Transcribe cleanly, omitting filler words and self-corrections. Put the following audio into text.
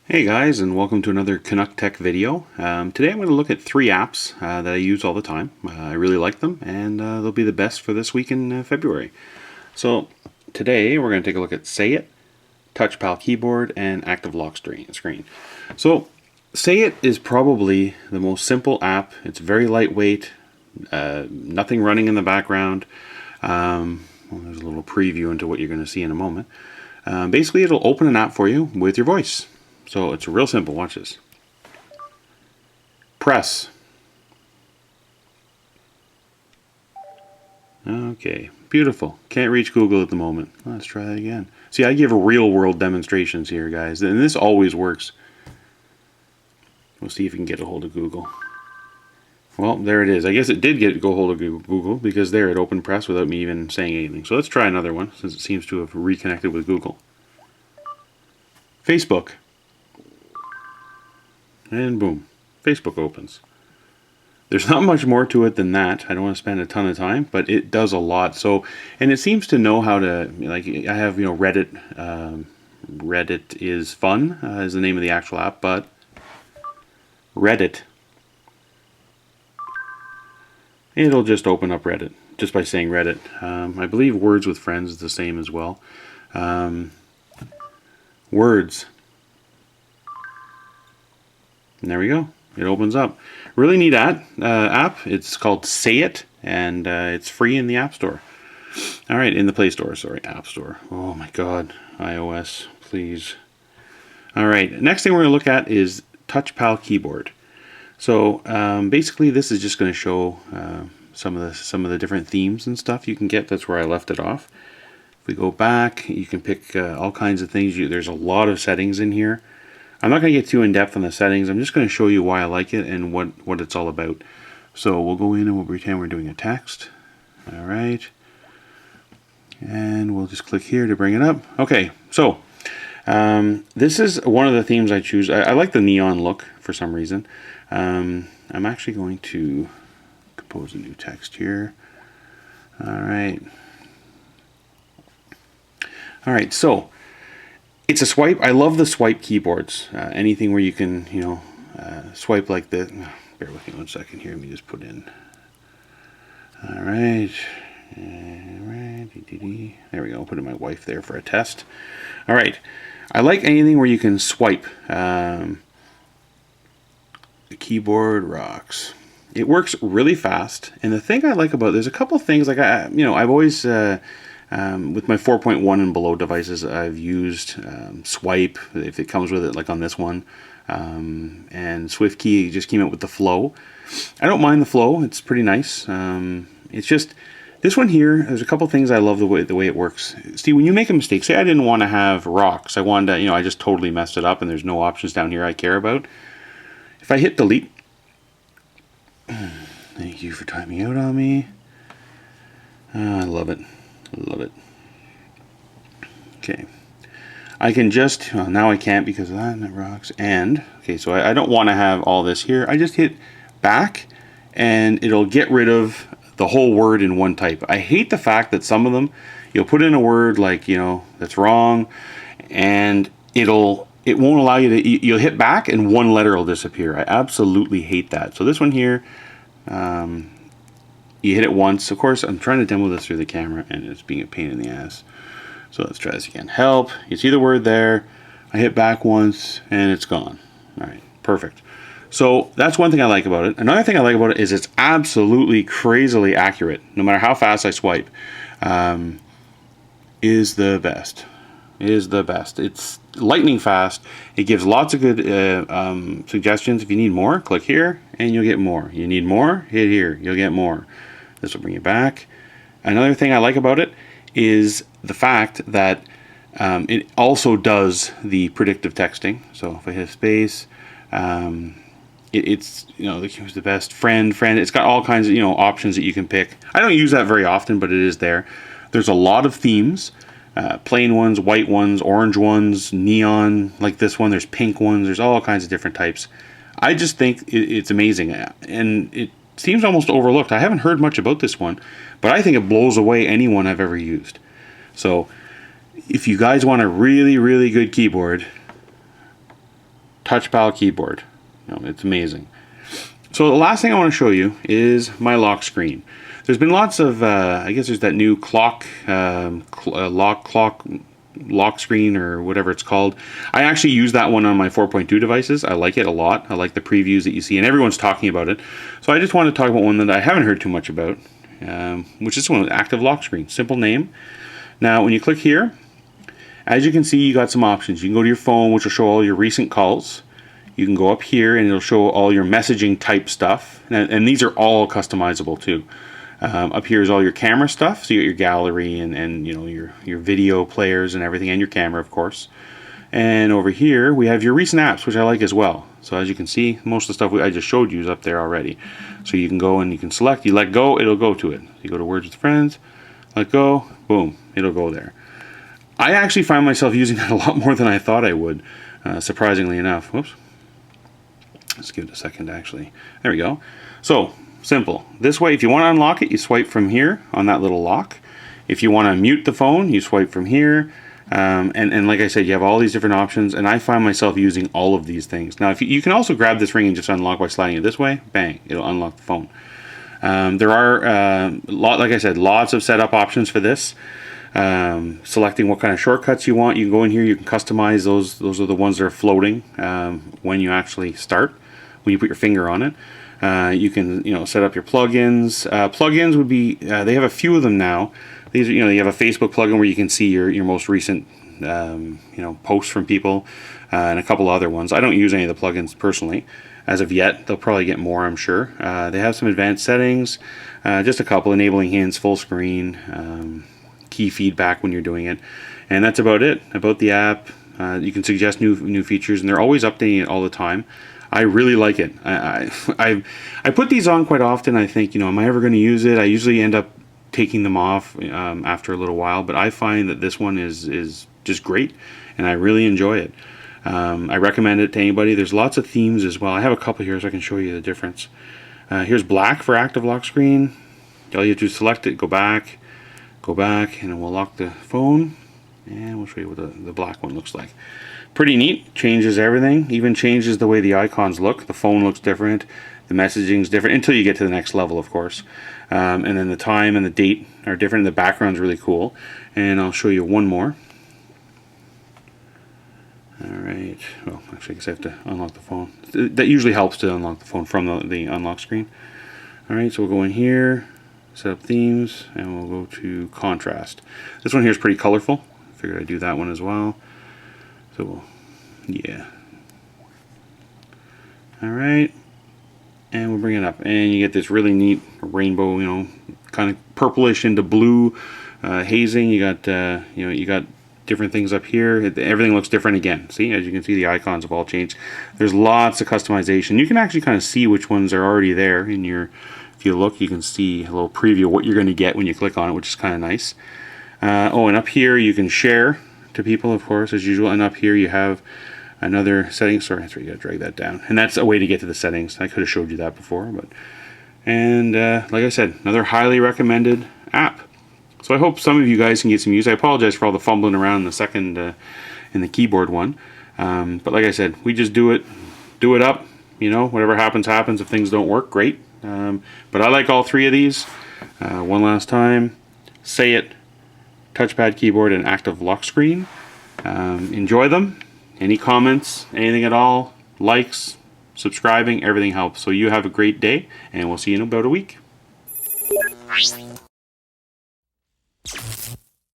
Hey guys, and welcome to another CanuckTeck video. Today I'm going to look at three apps that I use all the time. I really like them, and they'll be the best for this week in February. So today we're going to take a look at Sayit, TouchPal Keyboard, and Active Lock Screen. So Sayit is probably the most simple app. It's very lightweight, nothing running in the background. There's a little preview into what you're going to see in a moment. Basically, it'll open an app for you with your voice. So it's real simple. Watch this. Press. Okay, beautiful. Can't reach Google at the moment. Let's try that again. See, I give real world demonstrations here, guys, and this always works. We'll see if we can get a hold of Google. Well, there it is. I guess it did go hold of Google because there it opened Press without me even saying anything. So let's try another one since it seems to have reconnected with Google. Facebook. And boom, Facebook opens. There's not much more to it than that. I don't want to spend a ton of time, but it does a lot. So, and it seems to know how to, like, I have, Reddit. Reddit is fun is the name of the actual app, but Reddit, it'll just open up Reddit just by saying Reddit. I believe Words with Friends is the same as well. Words. And there we go. It opens up. Really neat app. It's called Sayit, and it's free in the App Store. All right, in the Play Store. Sorry, App Store. Oh my God, iOS, please. All right, next thing we're going to look at is TouchPal Keyboard. So basically, this is just going to show some of the different themes and stuff you can get. That's where I left it off. If we go back, you can pick all kinds of things. There's a lot of settings in here. I'm not going to get too in-depth on the settings. I'm just going to show you why I like it and what it's all about. So we'll go in and we'll pretend we're doing a text. All right. And we'll just click here to bring it up. Okay, so this is one of the themes I choose. I like the neon look for some reason. I'm actually going to compose a new text here. All right. All right, so it's a swipe. I love the swipe keyboards. Anything where you can, swipe like the. Bear with me 1 second here. Let me just put in. All right. There we go. I'll put in my wife there for a test. All right. I like anything where you can swipe. The keyboard rocks. It works really fast. And the thing I like about there's a couple things like I've always. With my 4.1 and below devices, I've used Swipe, if it comes with it, like on this one. And SwiftKey just came out with the flow. I don't mind the flow. It's pretty nice. It's just, this one here, there's a couple things I love the way it works. See, when you make a mistake, say I didn't want to have rocks. I wanted to, I just totally messed it up and there's no options down here I care about. If I hit delete, thank you for timing out on me. I love it. Love it. Okay. I can just, well, now I can't because of that rocks. And, okay, so I don't want to have all this here. I just hit back and it'll get rid of the whole word in one type. I hate the fact that some of them, you'll put in a word like, that's wrong, and it won't allow you to, you'll hit back and one letter will disappear. I absolutely hate that. So this one here, you hit it once. Of course, I'm trying to demo this through the camera and it's being a pain in the ass. So let's try this again. Help. You see the word there. I hit back once and it's gone. All right, perfect. So that's one thing I like about it. Another thing I like about it is it's absolutely crazily accurate. No matter how fast I swipe, is the best. Is the best. It's lightning fast. It gives lots of good suggestions. If you need more, click here and you'll get more. You need more, hit here, you'll get more. This will bring you back. Another thing I like about it is the fact that it also does the predictive texting. So if I hit space, it's who's the best friend. It's got all kinds of options that you can pick. I don't use that very often, but it is there. There's a lot of themes. Plain ones, white ones, orange ones, neon, like this one. There's pink ones. There's all kinds of different types. I just think it's amazing, and it seems almost overlooked. I haven't heard much about this one, but I think it blows away anyone I've ever used. So if you guys want a really, really good keyboard, touchpad keyboard. It's amazing. So the last thing I want to show you is my lock screen. There's been lots of, I guess there's that new clock, lock screen or whatever it's called. I actually use that one on my 4.2 devices. I like it a lot. I like the previews that you see, and everyone's talking about it. So I just want to talk about one that I haven't heard too much about, which is one with active lock screen. Simple name. Now when you click here, as you can see, you got some options. You can go to your phone, which will show all your recent calls. You can go up here and it'll show all your messaging type stuff, and these are all customizable too. Up here is all your camera stuff, so you got your gallery and your video players and everything, and your camera of course. And over here we have your recent apps, which I like as well. So as you can see, most of the stuff I just showed you is up there already. So you can go and you can select, you let go, it'll go to it. You go to Words with Friends, let go, boom, it'll go there. I actually find myself using that a lot more than I thought I would, surprisingly enough. Whoops. Let's give it a second actually. There we go. So simple. This way, if you want to unlock it, you swipe from here on that little lock. If you want to mute the phone, you swipe from here. And like I said, you have all these different options, and I find myself using all of these things. Now, if you can also grab this ring and just unlock by sliding it this way, bang, it'll unlock the phone. There are, like I said, lots of setup options for this. Selecting what kind of shortcuts you want, you can go in here, you can customize those. Those are the ones that are floating when you actually start, when you put your finger on it. You can set up your plugins. Plugins would be, they have a few of them now. These are, you have a Facebook plugin where you can see your most recent posts from people, and a couple other ones. I don't use any of the plugins personally as of yet. They'll probably get more, I'm sure. They have some advanced settings, just a couple, enabling hints, full screen, key feedback when you're doing it, and that's about it about the app. You can suggest new features, and they're always updating it all the time. I really like it. I put these on quite often. I think, am I ever going to use it? I usually end up taking them off after a little while, but I find that this one is just great, and I really enjoy it. I recommend it to anybody. There's lots of themes as well. I have a couple here so I can show you the difference. Here's black for active lock screen. All you have to do is select it, go back, and then we'll lock the phone, and we'll show you what the black one looks like. Pretty neat. Changes everything, even changes the way the icons look. The phone looks different, the messaging's different, until you get to the next level, of course. And then the time and the date are different. The background's really cool, and I'll show you one more. Alright, well actually I guess I have to unlock the phone. That usually helps to unlock the phone from the unlock screen. Alright, so we'll go in here, set up themes, and we'll go to contrast. This one here is pretty colorful. I figured I'd do that one as well. So yeah. Alright, and we'll bring it up, and you get this really neat rainbow, kind of purplish into blue hazing. You got you got different things up here. Everything looks different again. See, as you can see, the icons have all changed. There's lots of customization. You can actually kind of see which ones are already there in your. If you look, you can see a little preview of what you're going to get when you click on it, which is kind of nice. Oh, and up here you can share to people, of course, as usual. And up here you have another setting. Sorry, that's where you got to drag that down. And that's a way to get to the settings. I could have showed you that before, but like I said, another highly recommended app. So I hope some of you guys can get some use. I apologize for all the fumbling around in the second in the keyboard one, but like I said, we just do it up. Whatever happens, happens. If things don't work, great. But I like all three of these. One last time, Sayit, touchpad keyboard, and active lock screen. Enjoy them. Any comments, anything at all, likes, subscribing, everything helps. So you have a great day, and we'll see you in about a week.